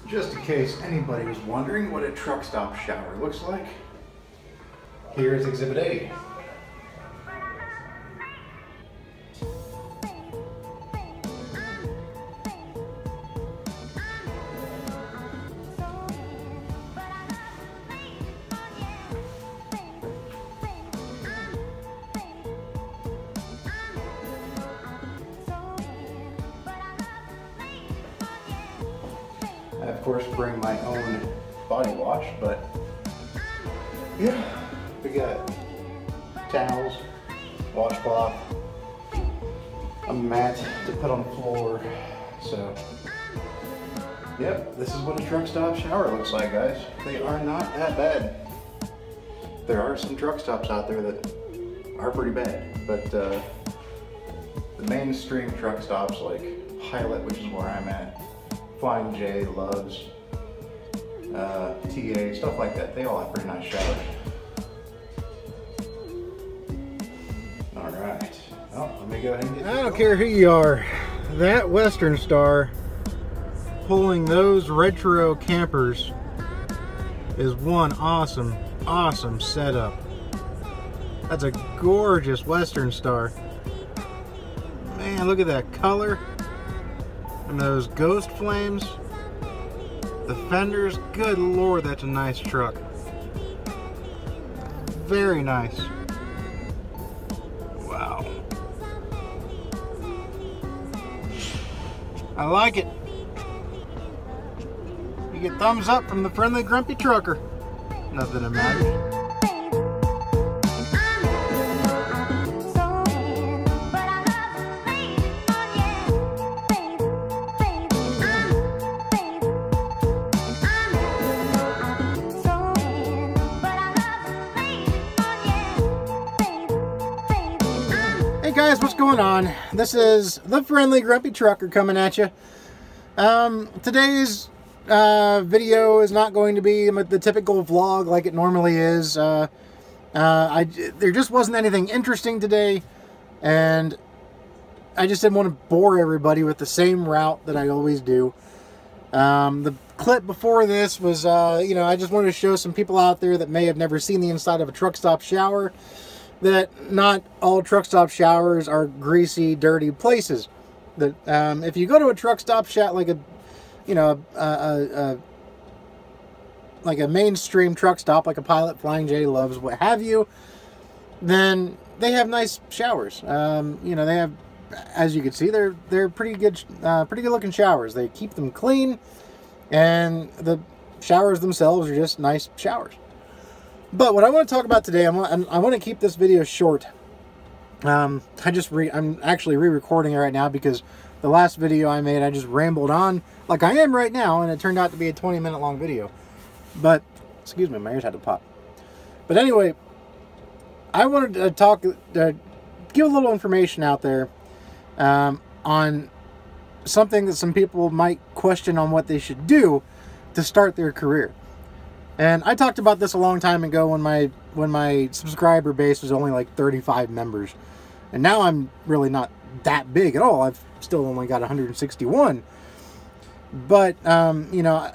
Just in case anybody was wondering what a truck stop shower looks like, here's Exhibit A. I, of course, bring my own body wash, but yeah, we got towels, washcloth, a mat to put on the floor. So, yep, this is what a truck stop shower looks like, guys. They are not that bad. There are some truck stops out there that are pretty bad, but the mainstream truck stops like Pilot, which is where I'm at, Flying J, Loves, TA, stuff like that. They all have pretty nice showers. Alright, well, let me go ahead and get I don't care who you are, that Western Star pulling those retro campers is one awesome setup. That's a gorgeous Western Star. Man, look at that color. And those ghost flames. The fenders, good lord, that's a nice truck. Very nice. Wow. I like it. You get thumbs up from the friendly grumpy trucker. Nothing to matter. Hey guys, what's going on? This is the friendly grumpy trucker coming at you. Today's video is not going to be the typical vlog like it normally is. There just wasn't anything interesting today, and I just didn't want to bore everybody with the same route that I always do. The clip before this was, you know, I just wanted to show some people out there that may have never seen the inside of a truck stop shower, that not all truck stop showers are greasy, dirty places. That if you go to a truck stop shower, like a, you know, like a mainstream truck stop, like a Pilot, Flying J, Loves, what have you, then they have nice showers. You know, they have, as you can see, they're pretty good looking showers. They keep them clean, and the showers themselves are just nice showers. But what I want to talk about today, I want to keep this video short. I'm actually re-recording it right now because the last video I made, I just rambled on like I am right now, and it turned out to be a 20-minute long video. But, excuse me, my ears had to pop. But anyway, I wanted to talk, give a little information out there on something that some people might question on what they should do to start their career. And I talked about this a long time ago when my subscriber base was only like 35 members. And now I'm really not that big at all. I've still only got 161. But you know,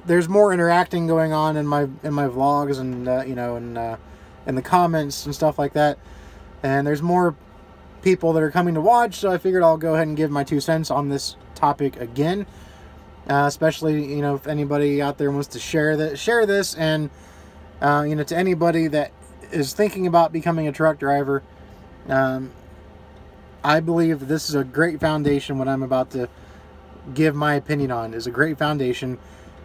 there's more interacting going on in my vlogs, and you know, in the comments and stuff like that. And there's more people that are coming to watch, so I figured I'll go ahead and give my 2 cents on this topic again. Especially, you know, if anybody out there wants to share this, and you know, to anybody that is thinking about becoming a truck driver, I believe this is a great foundation. What I'm about to give my opinion on is a great foundation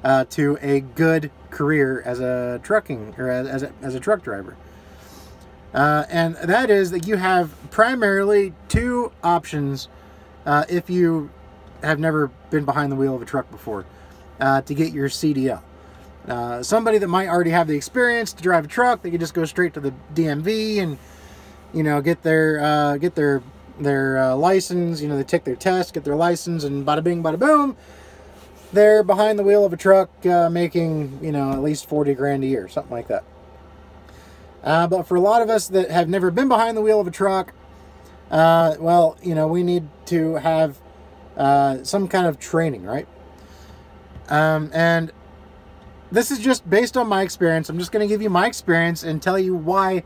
to a good career as a trucking, or as a truck driver. And that is that you have primarily 2 options if you have never been behind the wheel of a truck before, to get your CDL. Somebody that might already have the experience to drive a truck, they could just go straight to the DMV and, you know, get their license. You know, they take their test, get their license, and bada bing, bada boom, they're behind the wheel of a truck, making, you know, at least 40 grand a year, something like that. But for a lot of us that have never been behind the wheel of a truck, well, you know, we need to have some kind of training, right? And this is just based on my experience. I'm just going to give you my experience and tell you why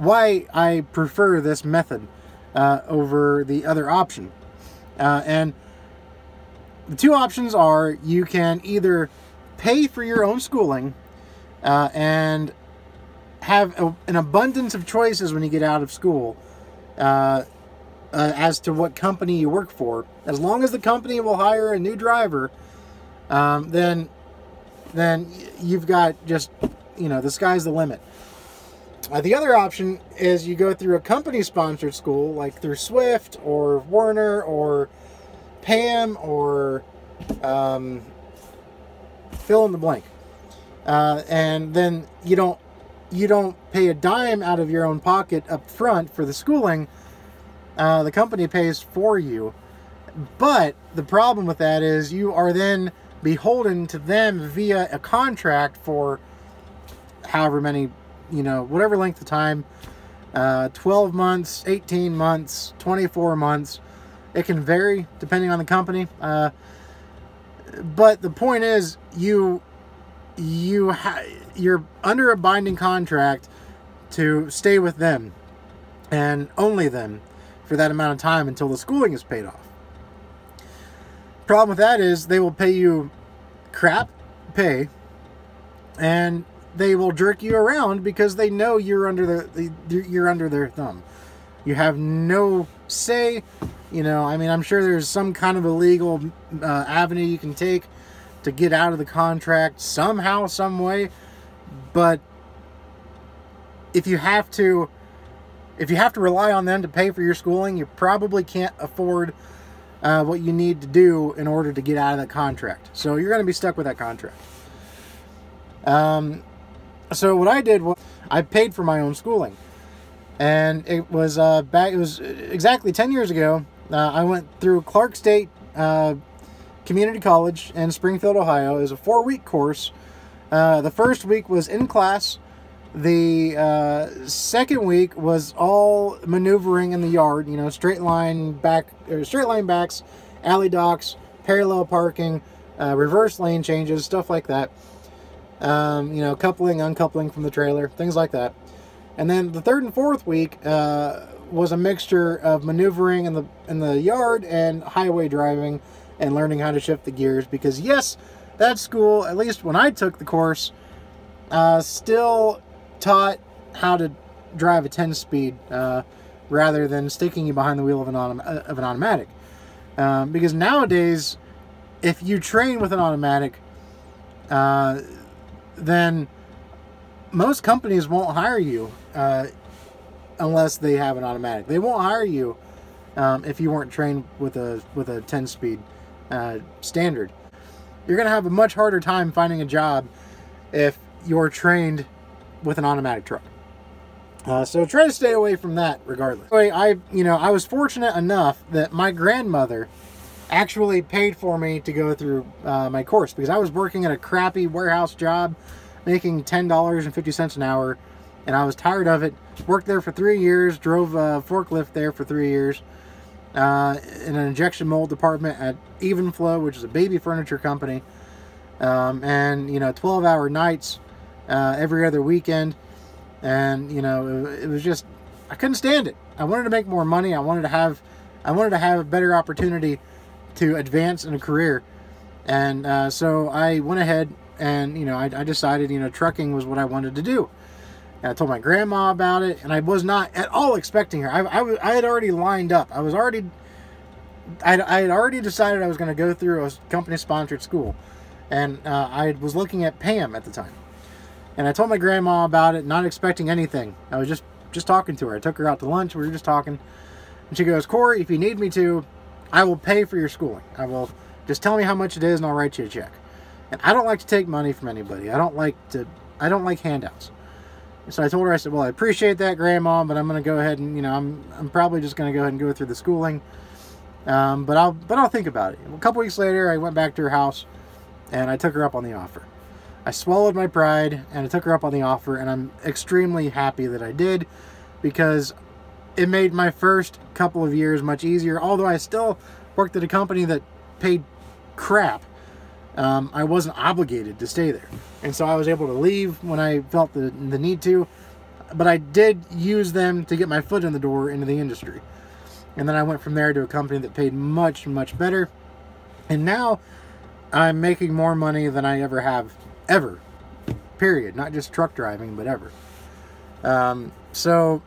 I prefer this method over the other option. And the two options are, you can either pay for your own schooling and have an abundance of choices when you get out of school as to what company you work for. As long as the company will hire a new driver, then you've got just, the sky's the limit. The other option is you go through a company-sponsored school, like through Swift or Werner or PAM or fill in the blank. And then you don't pay a dime out of your own pocket up front for the schooling. The company pays for you. But the problem with that is you are then beholden to them via a contract for however many, whatever length of time, 12 months, 18 months, 24 months. It can vary depending on the company. But the point is, you're under a binding contract to stay with them and only them for that amount of time until the schooling is paid off. Problem with that is they will pay you crap pay, and they will jerk you around because they know you're under their thumb. You have no say. I'm sure there's some kind of illegal avenue you can take to get out of the contract somehow, some way. But if you have to rely on them to pay for your schooling, you probably can't afford what you need to do in order to get out of that contract. So you're going to be stuck with that contract. So what I did was I paid for my own schooling, and it was It was exactly 10 years ago. I went through Clark State Community College in Springfield, Ohio. It was a 4-week course. The first week was in class. The second week was all maneuvering in the yard. Straight line backs, alley docks, parallel parking, reverse lane changes, stuff like that. Coupling, uncoupling from the trailer, things like that. And then the third and fourth week was a mixture of maneuvering in the yard and highway driving and learning how to shift the gears. Because yes, that school, at least when I took the course, still taught how to drive a 10-speed rather than sticking you behind the wheel of an automatic. Because nowadays, if you train with an automatic, then most companies won't hire you unless they have an automatic. They won't hire you if you weren't trained with a 10-speed standard. You're going to have a much harder time finding a job if you're trained with an automatic truck. So try to stay away from that regardless. Anyway, I was fortunate enough that my grandmother actually paid for me to go through my course, because I was working at a crappy warehouse job making $10.50 an hour, and I was tired of it. Worked there for 3 years, drove a forklift there for 3 years in an injection mold department at Evenflow, which is a baby furniture company, and 12-hour nights every other weekend. And it was just, I couldn't stand it. I wanted to make more money. I wanted to have a better opportunity to advance in a career. And so I went ahead and I decided trucking was what I wanted to do. And I told my grandma about it, and I was not at all expecting her. I had already lined up. I had already decided I was going to go through a company-sponsored school, and I was looking at PAM at the time. And I told my grandma about it, not expecting anything. I was just talking to her. I took her out to lunch. We were just talking. And she goes, "Corey, if you need me to, I will pay for your schooling. I will, just tell me how much it is and I'll write you a check." And I don't like to take money from anybody. I don't like handouts. So I told her, I said, "Well, I appreciate that, Grandma, but I'm going to go ahead and, I'm probably just going to go ahead and go through the schooling. But I'll think about it." A couple weeks later, I went back to her house and I took her up on the offer. I swallowed my pride and I took her up on the offer, and I'm extremely happy that I did, because it made my first couple of years much easier. Although I still worked at a company that paid crap, I wasn't obligated to stay there. And so I was able to leave when I felt the need to. But I did use them to get my foot in the door into the industry. And then I went from there to a company that paid much, much better. And now I'm making more money than I ever have, ever. Period. Not just truck driving, but ever. So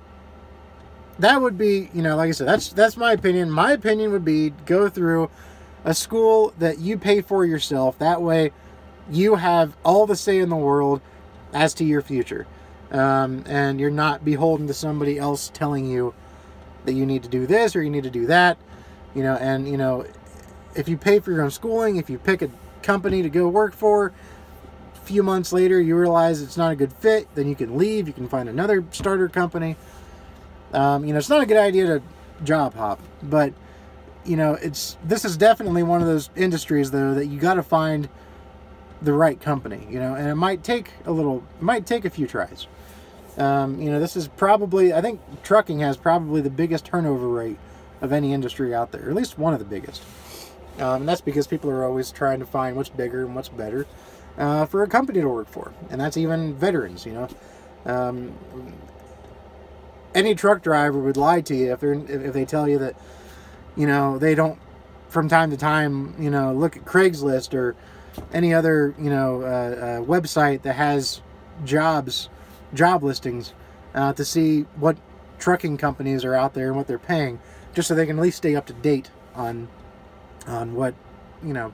that would be, you know, like I said, that's my opinion. My opinion would be go through a school that you pay for yourself. That way you have all the say in the world as to your future. And you're not beholden to somebody else telling you that you need to do this or you need to do that. You know, and, you know, if you pay for your own schooling, if you pick a company to go work for, a few months later you realize it's not a good fit, then you can leave. You can find another starter company. You know, it's not a good idea to job hop, but, you know, this is definitely one of those industries, though, that you got to find the right company, you know, and it might take a few tries. You know, this is probably, I think trucking has probably the biggest turnover rate of any industry out there, or at least one of the biggest. And that's because people are always trying to find what's bigger and what's better for a company to work for. And that's even veterans, you know. Any truck driver would lie to you if they tell you that, you know, they don't, from time to time, you know, look at Craigslist or any other, you know, website that has job listings to see what trucking companies are out there and what they're paying, just so they can at least stay up to date on what, you know,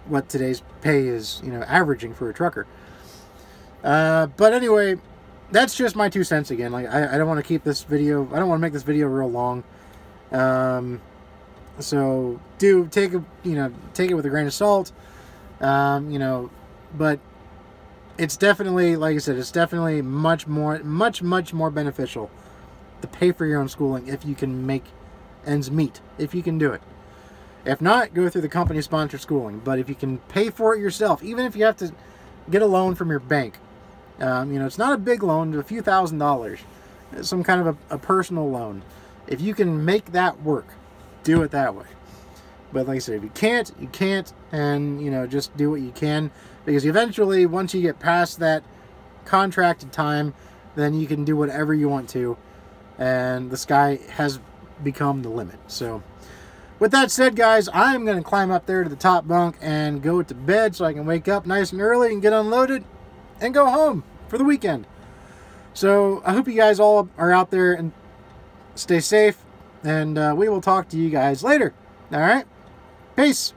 what today's pay is, you know, averaging for a trucker. But anyway, that's just my 2 cents again. Like, I don't want to keep this video, I don't want to make this video real long. So do take it with a grain of salt. You know, but it's definitely, like I said, it's definitely much more beneficial to pay for your own schooling if you can make ends meet, if you can do it. If not, go through the company sponsored schooling. But if you can pay for it yourself, even if you have to get a loan from your bank, you know, it's not a big loan, a few $1,000s, some kind of a personal loan. If you can make that work, do it that way. But like I said, if you can't, you can't, and, you know, just do what you can, because eventually, once you get past that contracted time, then you can do whatever you want to, and the sky has become the limit. So, with that said, guys, I'm going to climb up there to the top bunk and go to bed so I can wake up nice and early and get unloaded and go home for the weekend. So, I hope you guys all are out there and stay safe, and we will talk to you guys later. All right? Peace.